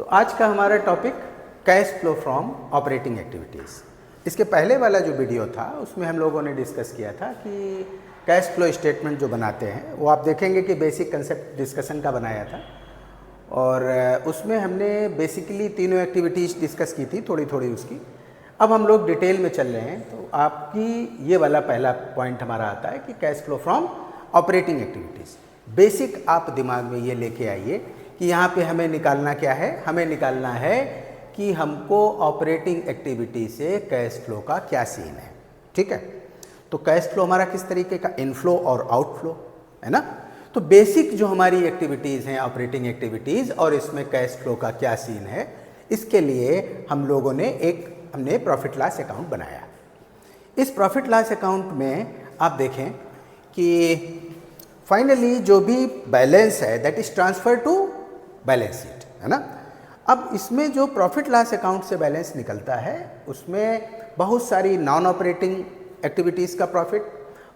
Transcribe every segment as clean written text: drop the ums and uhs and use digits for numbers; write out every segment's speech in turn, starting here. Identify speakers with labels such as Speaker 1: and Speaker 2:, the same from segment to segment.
Speaker 1: तो आज का हमारा topic cash flow from operating activities. इसके पहले वाला जो वीडियो था उसमें हम लोगों ने डिस्कस किया था कि कैश फ्लो स्टेटमेंट जो बनाते हैं वो आप देखेंगे कि बेसिक कंसेप्ट डिस्कशन का बनाया था और उसमें हमने बेसिकली तीनों एक्टिविटीज़ डिस्कस की थी थोड़ी थोड़ी उसकी। अब हम लोग डिटेल में चल रहे हैं तो आपकी ये वाला पहला पॉइंट हमारा आता है कि cash flow from operating activities. Basic आप दिमाग में ये लेके आइए कि यहाँ पे हमें निकालना क्या है। हमें निकालना है कि हमको ऑपरेटिंग एक्टिविटी से कैश फ्लो का क्या सीन है। ठीक है, तो कैश फ्लो हमारा किस तरीके का, इनफ्लो और आउटफ्लो है ना। तो बेसिक जो हमारी एक्टिविटीज़ हैं ऑपरेटिंग एक्टिविटीज़ और इसमें कैश फ्लो का क्या सीन है, इसके लिए हम लोगों ने हमने प्रॉफिट लॉस अकाउंट बनाया। इस प्रॉफिट लॉस अकाउंट में आप देखें कि फाइनली जो भी बैलेंस है that is transfer to balance sheet है ना। अब इसमें जो प्रॉफिट लॉस अकाउंट से बैलेंस निकलता है उसमें बहुत सारी नॉन ऑपरेटिंग एक्टिविटीज़ का प्रॉफिट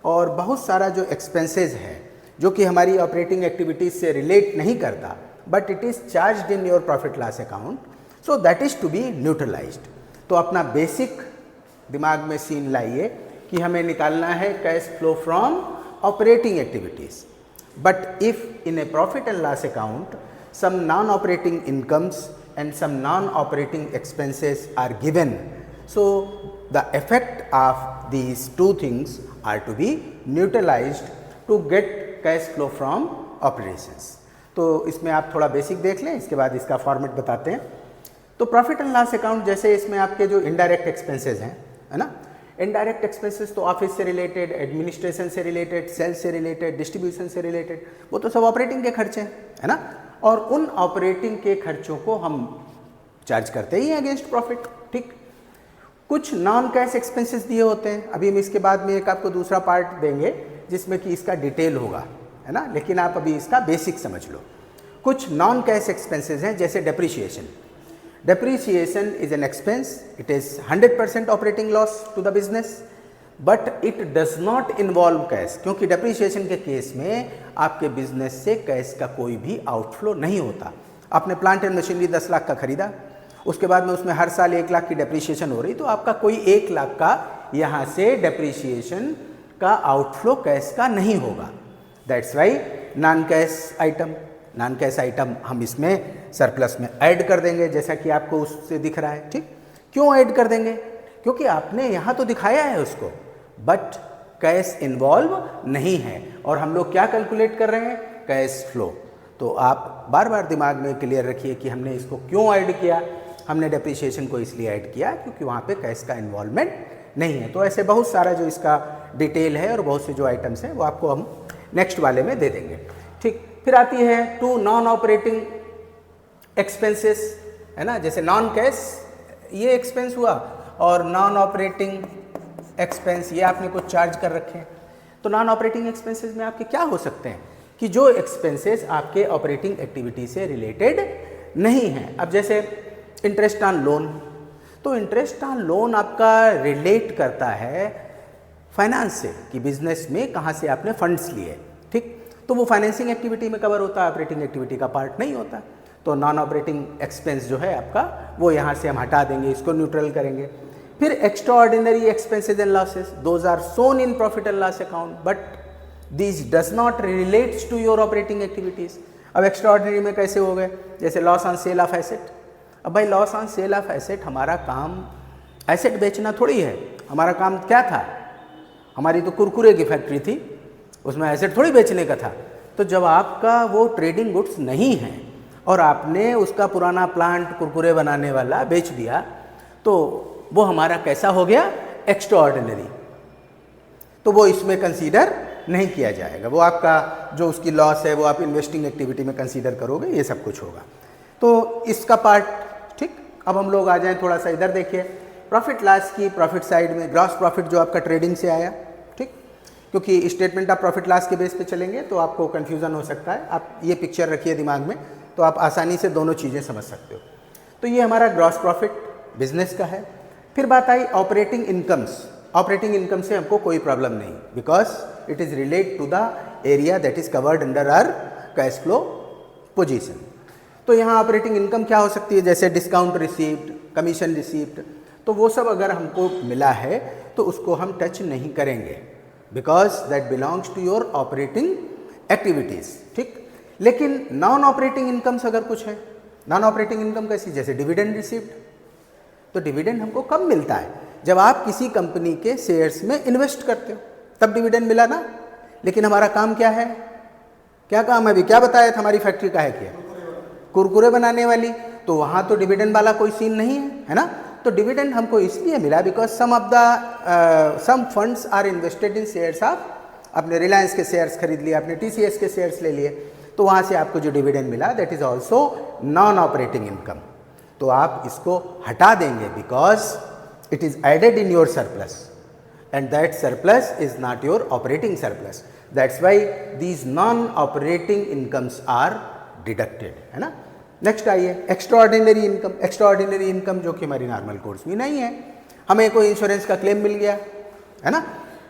Speaker 1: और बहुत सारा जो एक्सपेंसेस है जो कि हमारी ऑपरेटिंग एक्टिविटीज़ से रिलेट नहीं करता but it is charged in your profit loss account, so that is to be neutralised. तो अपना बेसिक दिमाग में सीन लाइए कि हमें निकालना है cash flow from operating activities, but if in A profit and loss account some non-operating incomes and some non-operating expenses are given, so the effect of these two things are to be neutralized to get cash flow from operations। तो इसमें आप थोड़ा basic देख लें, इसके बाद इसका format बताते हैं। तो प्रॉफिट एंड लॉस अकाउंट जैसे इसमें आपके जो इनडायरेक्ट एक्सपेंसेस हैं है ना, इनडायरेक्ट एक्सपेंसेस तो ऑफिस से रिलेटेड, एडमिनिस्ट्रेशन से रिलेटेड, सेल्स से रिलेटेड, डिस्ट्रीब्यूशन से रिलेटेड, वो तो सब ऑपरेटिंग के खर्चे हैं है ना। और उन ऑपरेटिंग के खर्चों को हम चार्ज करते ही हैं अगेंस्ट प्रॉफिट। ठीक, कुछ नॉन कैश एक्सपेंसेस दिए होते हैं, अभी हम इसके बाद में एक आपको दूसरा पार्ट देंगे जिसमें कि इसका डिटेल होगा है ना, लेकिन आप अभी इसका बेसिक समझ लो। कुछ नॉन कैश एक्सपेंसेस हैं जैसे depreciation. Depreciation is an expense, it is 100% operating loss to the business but it does not involve cash, क्योंकि डेप्रिसिएशन के केस में आपके बिजनेस से कैश का कोई भी आउटफ्लो नहीं होता। आपने प्लांट एंड मशीनरी 10 लाख का खरीदा, उसके बाद में उसमें हर साल 1 लाख की डेप्रिसिएशन हो रही, तो आपका कोई 1 लाख का यहाँ से डेप्रिसिएशन का आउटफ्लो कैश का नहीं होगा। That's why non cash item हम इसमें सरप्लस में ऐड कर देंगे जैसा कि आपको उससे दिख रहा है। ठीक, क्यों ऐड कर देंगे, क्योंकि आपने यहाँ तो दिखाया है उसको बट कैश इन्वॉल्व नहीं है और हम लोग क्या कैलकुलेट कर रहे हैं, कैश फ्लो। तो आप बार बार दिमाग में क्लियर रखिए कि हमने इसको क्यों ऐड किया। हमने डेप्रिसिएशन को इसलिए ऐड किया क्योंकि वहाँ पे कैश का इन्वॉल्वमेंट नहीं है। तो ऐसे बहुत सारा जो इसका डिटेल है और बहुत से जो आइटम्स हैं वो आपको हम नेक्स्ट वाले में दे देंगे। ठीक, फिर आती है टू नॉन ऑपरेटिंग एक्सपेंसेस है ना, जैसे नॉन कैश ये एक्सपेंस हुआ और नॉन ऑपरेटिंग एक्सपेंस ये आपने कुछ चार्ज कर रखे हैं। तो नॉन ऑपरेटिंग एक्सपेंसेस में आपके क्या हो सकते हैं कि जो एक्सपेंसेस आपके ऑपरेटिंग एक्टिविटी से रिलेटेड नहीं हैं। अब जैसे इंटरेस्ट ऑन लोन, तो इंटरेस्ट ऑन लोन आपका रिलेट करता है फाइनेंस से कि बिजनेस में कहाँ से आपने फंड्स लिए। ठीक, तो वो फाइनेंसिंग एक्टिविटी में कवर होता है, ऑपरेटिंग एक्टिविटी का पार्ट नहीं होता। तो नॉन ऑपरेटिंग एक्सपेंस जो है आपका वो यहाँ से हम हटा देंगे, इसको न्यूट्रल करेंगे। फिर extra ordinary expenses and losses, those are shown in profit and loss account but this does not relates to your operating activities. अब एक्स्ट्रा ऑर्डिनरी में कैसे हो गए, जैसे loss on sale of asset. अब भाई loss on sale of asset, हमारा काम एसेट बेचना थोड़ी है, हमारा काम क्या था, हमारी तो कुरकुरे की फैक्ट्री थी, उसमें एसेट थोड़ी बेचने का था। तो जब आपका वो ट्रेडिंग गुड्स नहीं है और आपने उसका पुराना प्लांट कुरकुरे बनाने वाला बेच दिया तो वो हमारा कैसा हो गया, एक्स्ट्रा ऑर्डिनरी। तो वो इसमें कंसीडर नहीं किया जाएगा, वो आपका जो उसकी लॉस है वो आप इन्वेस्टिंग एक्टिविटी में कंसीडर करोगे, ये सब कुछ होगा। तो इसका पार्ट ठीक। अब हम लोग आ जाएं थोड़ा सा इधर देखिए, प्रॉफिट लॉस की प्रॉफिट साइड में ग्रॉस प्रॉफिट जो आपका ट्रेडिंग से आया। ठीक, क्योंकि स्टेटमेंट ऑफ प्रॉफिट लॉस के बेस पे चलेंगे तो आपको कन्फ्यूज़न हो सकता है। आप ये पिक्चर रखिए दिमाग में तो आप आसानी से दोनों चीज़ें समझ सकते हो। तो ये हमारा ग्रॉस प्रॉफिट बिजनेस का है। फिर बात आई ऑपरेटिंग इनकम्स। ऑपरेटिंग इनकम से हमको कोई प्रॉब्लम नहीं because it is relate to the area that is covered under our cash flow position. तो यहाँ ऑपरेटिंग इनकम क्या हो सकती है, जैसे डिस्काउंट रिसीव्ड, कमीशन रिसीव्ड, तो वो सब अगर हमको मिला है तो उसको हम टच नहीं करेंगे, because that belongs to your operating activities, ठीक। लेकिन नॉन ऑपरेटिंग इनकम्स अगर कुछ है, नॉन ऑपरेटिंग इनकम कैसी, जैसे डिविडेंड रिसीव्ड, तो डिविडेंड हमको कब मिलता है, जब आप किसी कंपनी के शेयर्स में इन्वेस्ट करते हो तब डिविडेंड मिला ना। लेकिन हमारा काम क्या है, क्या काम है, अभी क्या बताया था, हमारी फैक्ट्री का है क्या, कुरकुरे बनाने वाली, तो वहाँ तो डिविडेंड वाला कोई सीन नहीं है, है ना। तो डिविडेंड हमको इसलिए मिला because some funds are invested in shares of, आपने रिलायंस के शेयर्स खरीद लिए, आपने टीसीएस के शेयर्स ले लिए, तो वहाँ से आपको जो डिविडेंड मिला that is also non operating income. तो आप इसको हटा देंगे because it is added in your surplus and that surplus is not your operating surplus, that's why these non operating incomes are deducted, है ना। नेक्स्ट आइए extraordinary income. Extraordinary income जो कि हमारी नॉर्मल कोर्स में नहीं है, हमें कोई इंश्योरेंस का क्लेम मिल गया, है ना,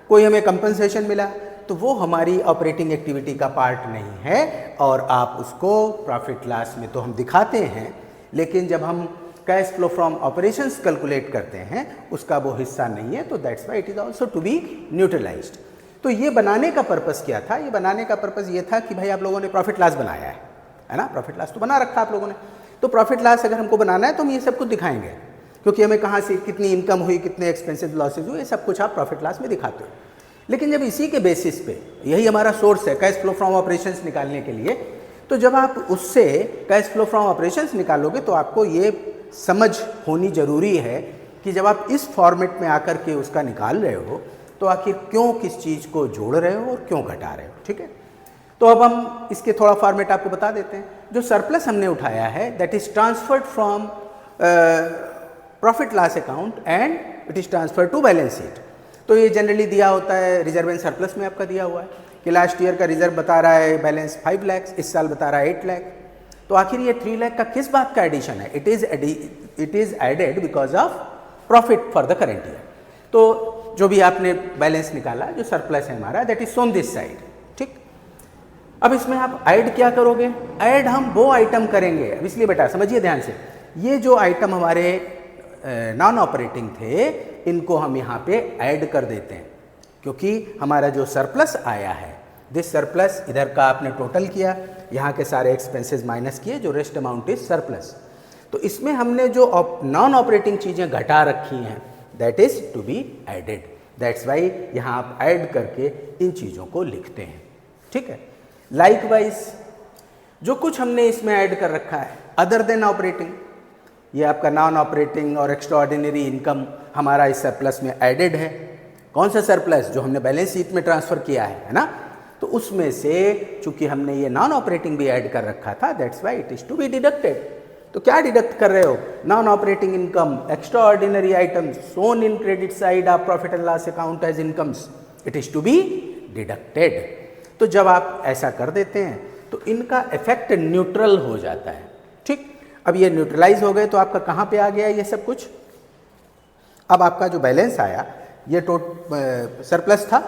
Speaker 1: कोई हमें कंपनसेशन मिला, तो वो हमारी ऑपरेटिंग एक्टिविटी का पार्ट नहीं है और आप उसको प्रॉफिट लॉस में तो हम दिखाते हैं, लेकिन जब हम cash flow from operations calculate करते हैं उसका वो हिस्सा नहीं है, तो that's why it is also to be neutralised. तो ये बनाने का पर्पस क्या था, ये बनाने का पर्पस ये था कि भाई आप लोगों ने प्रॉफिट लॉस बनाया है ना, प्रॉफिट लॉस तो बना रखा आप लोगों ने, तो प्रॉफिट लॉस अगर हमको बनाना है तो हम ये सब कुछ दिखाएंगे, क्योंकि हमें कहाँ से कितनी इनकम हुई, कितने एक्सपेंसेस लॉसेज हुए, ये सब कुछ आप प्रॉफिट लॉस में दिखाते हो। लेकिन जब इसी के बेसिस पे, यही हमारा सोर्स है कैश फ्लो फ्रॉम ऑपरेशंस निकालने के लिए, तो जब आप उससे कैश फ्लो फ्रॉम ऑपरेशंस निकालोगे तो आपको ये समझ होनी ज़रूरी है कि जब आप इस फॉर्मेट में आकर के उसका निकाल रहे हो तो आखिर क्यों किस चीज़ को जोड़ रहे हो और क्यों घटा रहे हो, ठीक है। तो अब हम इसके थोड़ा फॉर्मेट आपको बता देते हैं। जो सरप्लस हमने उठाया है that is transferred from profit loss account and it is transfer to balance sheet. तो ये जनरली दिया होता है रिजर्व एंड सरप्लस में, आपका दिया हुआ है कि लास्ट ईयर का रिजर्व बता रहा है बैलेंस 5 लाख, इस साल बता रहा है 8 लाख, तो आखिर ये 3 लाख का किस बात का एडिशन है, it is added because of profit for the current year. तो जो भी आपने बैलेंस निकाला, जो सरप्लस है हमारा, that is shown this side, ठीक। अब इसमें आप ऐड क्या करोगे, ऐड हम वो आइटम करेंगे, अब इसलिए बेटा समझिए ध्यान से, ये जो आइटम हमारे नॉन ऑपरेटिंग थे इनको हम यहाँ पे ऐड कर देते हैं, क्योंकि हमारा जो सरप्लस आया है, दिस सरप्लस, इधर का आपने टोटल किया, यहाँ के सारे एक्सपेंसेस माइनस किए, जो रेस्ट अमाउंट इज सरप्लस। तो इसमें हमने जो नॉन ऑपरेटिंग चीज़ें घटा रखी हैं that is to be added, that's why यहाँ आप ऐड करके इन चीज़ों को लिखते हैं, ठीक है। लाइकवाइज जो कुछ हमने इसमें ऐड कर रखा है अदर देन ऑपरेटिंग, ये आपका नॉन ऑपरेटिंग और एक्स्ट्राऑर्डिनरी इनकम हमारा इस सरप्लस में एडेड है। कौन सा सरप्लस, जो हमने बैलेंस शीट में ट्रांसफ़र किया है ना, तो उसमें से चूंकि हमने ये नॉन ऑपरेटिंग भी ऐड कर रखा था that's why it is to be deducted. तो क्या डिडक्ट कर रहे हो, non operating income, extraordinary items shown in credit side of profit and loss account as incomes, it is to be deducted. तो जब आप ऐसा कर देते हैं तो इनका इफेक्ट न्यूट्रल हो जाता है, ठीक। अब ये न्यूट्रलाइज हो गए तो आपका कहाँ पे आ गया ये सब कुछ, अब आपका जो बैलेंस आया ये सरप्लस था,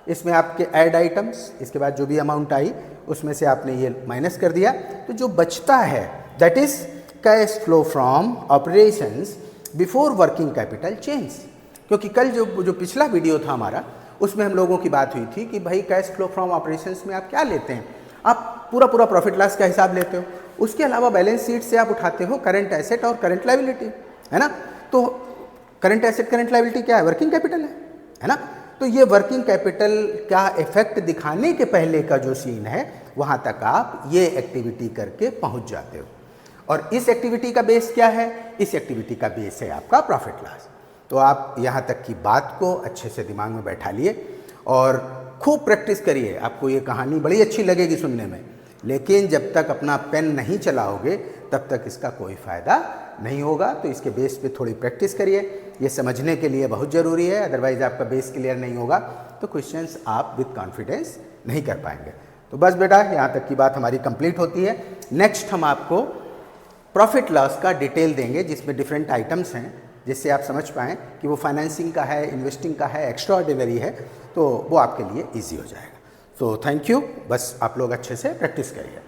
Speaker 1: इसमें आपके ऐड आइटम्स, इसके बाद जो भी अमाउंट आई उसमें से आपने ये माइनस कर दिया, तो जो बचता है that is cash flow from operations before working capital change. क्योंकि कल जो पिछला वीडियो था हमारा उसमें हम लोगों की बात हुई थी कि भाई कैश फ्लो फ्रॉम ऑपरेशंस में आप क्या लेते हैं, आप पूरा प्रॉफिट लॉस का हिसाब लेते हो, उसके अलावा बैलेंस शीट से आप उठाते हो करंट एसेट और करंट लायबिलिटी, है ना। तो करंट एसेट करंट लायबिलिटी क्या है, वर्किंग कैपिटल है ना। तो ये वर्किंग कैपिटल का इफेक्ट दिखाने के पहले का जो सीन है वहाँ तक आप ये एक्टिविटी करके पहुँच जाते हो। और इस एक्टिविटी का बेस क्या है, इस एक्टिविटी का बेस है आपका प्रॉफिट लॉस। तो आप यहाँ तक की बात को अच्छे से दिमाग में बैठा लिए और खूब प्रैक्टिस करिए। आपको ये कहानी बड़ी अच्छी लगेगी सुनने में, लेकिन जब तक अपना पेन नहीं चलाओगे तब तक इसका कोई फ़ायदा नहीं होगा। तो इसके बेस पे थोड़ी प्रैक्टिस करिए, ये समझने के लिए बहुत ज़रूरी है, अदरवाइज़ आपका बेस क्लियर नहीं होगा तो क्वेश्चंस आप विद कॉन्फिडेंस नहीं कर पाएंगे। तो बस बेटा यहाँ तक की बात हमारी कंप्लीट होती है। नेक्स्ट हम आपको प्रॉफिट लॉस का डिटेल देंगे जिसमें डिफरेंट आइटम्स हैं, जिससे आप समझ पाएँ कि वो फाइनेंसिंग का है, इन्वेस्टिंग का है, एक्स्ट्राऑर्डिनरी है, तो वो आपके लिए ईजी हो जाएगा। तो थैंक यू, बस आप लोग अच्छे से प्रैक्टिस करिए।